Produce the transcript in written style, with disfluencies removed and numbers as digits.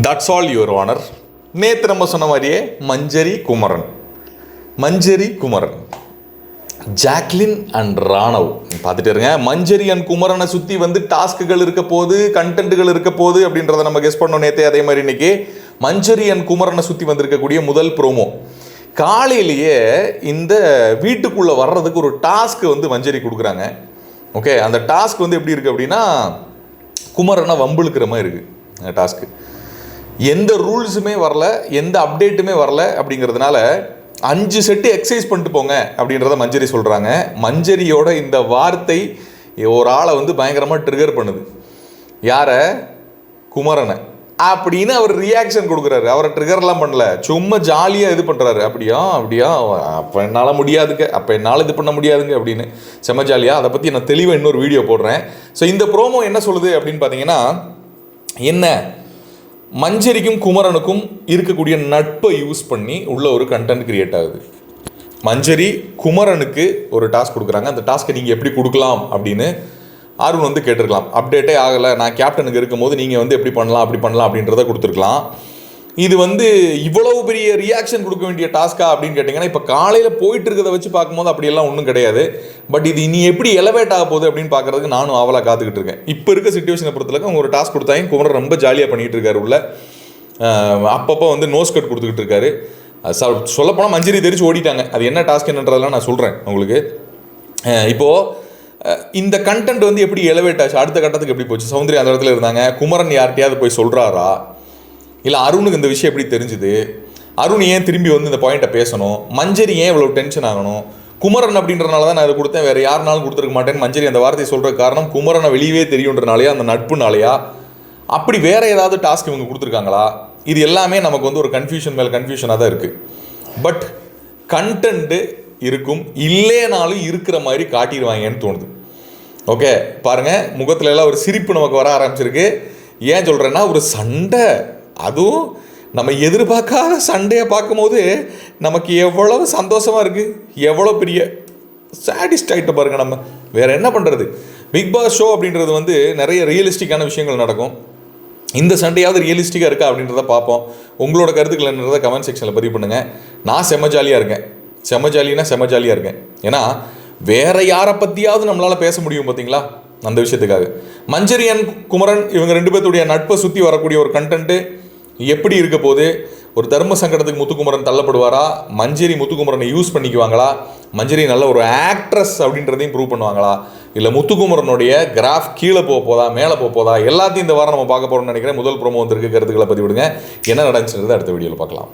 That's all your honour. நேற்று நம்ம சொன்ன மாதிரியே மஞ்சரி குமரன் ஜாக்லின் அண்ட் ராணவ் பார்த்துட்டு இருங்க. மஞ்சரி அண்ட் குமரனை சுற்றி வந்து டாஸ்க்குகள் இருக்க போது, கண்டென்ட்டுகள் இருக்க போது அப்படின்றத நம்ம கெஸ் பண்ணோம் நேற்றே. அதே மாதிரி இன்னைக்கு மஞ்சரி அண்ட் குமரனை சுற்றி வந்திருக்கக்கூடிய முதல் ப்ரோமோ. காலையிலேயே இந்த வீட்டுக்குள்ளே வர்றதுக்கு ஒரு டாஸ்க்கு வந்து மஞ்சரி கொடுக்குறாங்க. ஓகே, அந்த டாஸ்க் வந்து எப்படி இருக்குது அப்படின்னா, குமரனை வம்பிழுக்கிற மாதிரி இருக்குது டாஸ்க்கு. எந்த ரூல்ஸுமே வரல, எந்த அப்டேட்டுமே வரல. அப்படிங்கிறதுனால 5 செட்டு எக்ஸசைஸ் பண்ணிட்டு போங்க அப்படின்றத மஞ்சரி சொல்கிறாங்க. மஞ்சரியோட இந்த வார்த்தை ஒரு ஆளை வந்து பயங்கரமாக ட்ரிகர் பண்ணுது. யாரை? குமரனை. அப்படின்னு அவர் ரியாக்ஷன் கொடுக்குறாரு. அவரை ட்ரிகர்லாம் பண்ணல, சும்மா ஜாலியாக இது பண்ணுறாரு. அப்படியா அப்போ என்னால் முடியாதுங்க, அப்போ என்னால் இது பண்ண முடியாதுங்க அப்படின்னு செம்ம ஜாலியாக. அதை பற்றி நான் தெளிவாக இன்னொரு வீடியோ போடுறேன். ஸோ இந்த ப்ரோமோ என்ன சொல்லுது அப்படின்னு பார்த்தீங்கன்னா, என்ன மஞ்சரிக்கும் குமரனுக்கும் இருக்கக்கூடிய நட்பை யூஸ் பண்ணி உள்ள ஒரு கண்டென்ட் கிரியேட் ஆகுது. மஞ்சரி குமரனுக்கு ஒரு டாஸ்க் கொடுக்குறாங்க. அந்த டாஸ்க்கை நீங்கள் எப்படி கொடுக்கலாம் அப்படின்னு அருண் வந்து கேட்டிருக்கலாம். அப்டேட்டே ஆகலை, நான் கேப்டனுக்கு இருக்கும்போது நீங்கள் வந்து எப்படி பண்ணலாம் அப்படி பண்ணலாம் அப்படின்றத கொடுத்துருக்கலாம். இது வந்து இவ்வளவு பெரிய ரியாக்ஷன் கொடுக்க வேண்டிய டாஸ்க்கா அப்படின்னு கேட்டிங்கன்னா, இப்போ காலையில் போயிட்டு இருக்கிறத வச்சு பார்க்கும்போது அப்படியெல்லாம் ஒன்றும் கிடையாது. பட் இது இனி எப்படி எலவேட் ஆக போகுது அப்படின்னு பார்க்குறதுக்கு நானும் ஆவலாக காத்துக்கிட்டு இருக்கேன். இப்போ இருக்க சிச்சுவேஷனை பொறுத்தளவுக்கு அவங்க ஒரு டாஸ்க் கொடுத்தாங்க. குமரன் ரொம்ப ஜாலியாக பண்ணிகிட்டு இருக்காரு. உள்ள அப்பப்போ வந்து நோஸ் கட் கொடுத்துக்கிட்டு இருக்காரு. சொல்லப்போனால் மஞ்சரி தெரிச்சு ஓடிட்டாங்க. அது என்ன டாஸ்க் என்னன்றதெல்லாம் நான் சொல்கிறேன் உங்களுக்கு. இப்போது இந்த கண்டென்ட் வந்து எப்படி எலவேட் ஆச்சு, அடுத்த கட்டத்துக்கு எப்படி போச்சு? சௌந்தர்யா அந்த இடத்துல இருந்தாங்க. குமரன் யார்கிட்டையாவது போய் சொல்கிறாரா, இல்லை அருணுக்கு இந்த விஷயம் எப்படி தெரிஞ்சுது? அருண் ஏன் திரும்பி வந்து இந்த பாயிண்ட்டை பேசணும்? மஞ்சரி ஏன் இவ்வளோ டென்ஷன் ஆகணும்? குமரன் அப்படின்றனால தான் நான் இதை கொடுத்தேன், வேறு யாருனாலும் கொடுத்துருக்க மாட்டேன்னு மஞ்சரி அந்த வார்த்தையை சொல்கிற காரணம் குமரனை வெளியவே தெரியுன்றனாலையா, அந்த நட்புனாலையா? அப்படி வேறு ஏதாவது டாஸ்க் இவங்க கொடுத்துருக்காங்களா? இது எல்லாமே நமக்கு வந்து ஒரு கன்ஃபியூஷன் மேலே கன்ஃபியூஷனாக தான் இருக்குது. பட் கண்டென்ட்டு இருக்கும், இல்லைனாலும் இருக்கிற மாதிரி காட்டிடுவாங்கன்னு தோணுது. ஓகே, பாருங்கள், முகத்துல எல்லாம் ஒரு சிரிப்பு நமக்கு வர ஆரம்பிச்சிருக்கு. ஏன் சொல்கிறேன்னா, ஒரு சண்டை, அதுவும் நம்ம எதிர்பார்க்காத சண்டையை பார்க்கும்போது நமக்கு எவ்வளவு சந்தோஷமாக இருக்குது, எவ்வளோ பெரிய சாட்டிஸ்ட் ஆகிட்ட பாருங்கள். நம்ம வேறு என்ன பண்ணுறது? பிக் பாஸ் ஷோ அப்படின்றது வந்து நிறைய ரியலிஸ்டிக்கான விஷயங்கள் நடக்கும். இந்த சண்டையாவது ரியலிஸ்டிக்காக இருக்கா அப்படின்றத பார்ப்போம். உங்களோட கருத்துக்கள் என்னன்றதை கமெண்ட் செக்ஷனில் பதிவு பண்ணுங்கள். நான் செம்ம ஜாலியாக இருக்கேன், செம்ம ஜாலியாக இருக்கேன். ஏன்னா வேறு யாரை பற்றியாவது நம்மளால் பேச முடியும் பார்த்தீங்களா, அந்த விஷயத்துக்காக. மஞ்சரி அண்ட் குமரன் இவங்க 2 பேர்த்துடைய நட்பை சுற்றி வரக்கூடிய ஒரு கண்டென்ட்டு எப்படி இருக்க போது? ஒரு தர்ம சங்கடத்துக்கு முத்துக்குமரன் தள்ளப்படுவாரா? மஞ்சரி முத்துக்குமரனை யூஸ் பண்ணிக்குவாங்களா? மஞ்சரி நல்ல ஒரு ஆக்ட்ரஸ் அப்படின்றதையும் ப்ரூவ் பண்ணுவாங்களா? இல்லை முத்துக்குமரனுடைய கிராஃப் கீழே போதா மேலே போதா? எல்லாத்தையும் இந்த வாரம் நம்ம பார்க்க போகிறோம்னு நினைக்கிறேன். முதல் ப்ரோமோ வந்திருக்கு. கருத்துக்களை பதிவிடுங்க. என்ன நடந்துச்சுன்றது அடுத்த வீடியோவில் பார்க்கலாம்.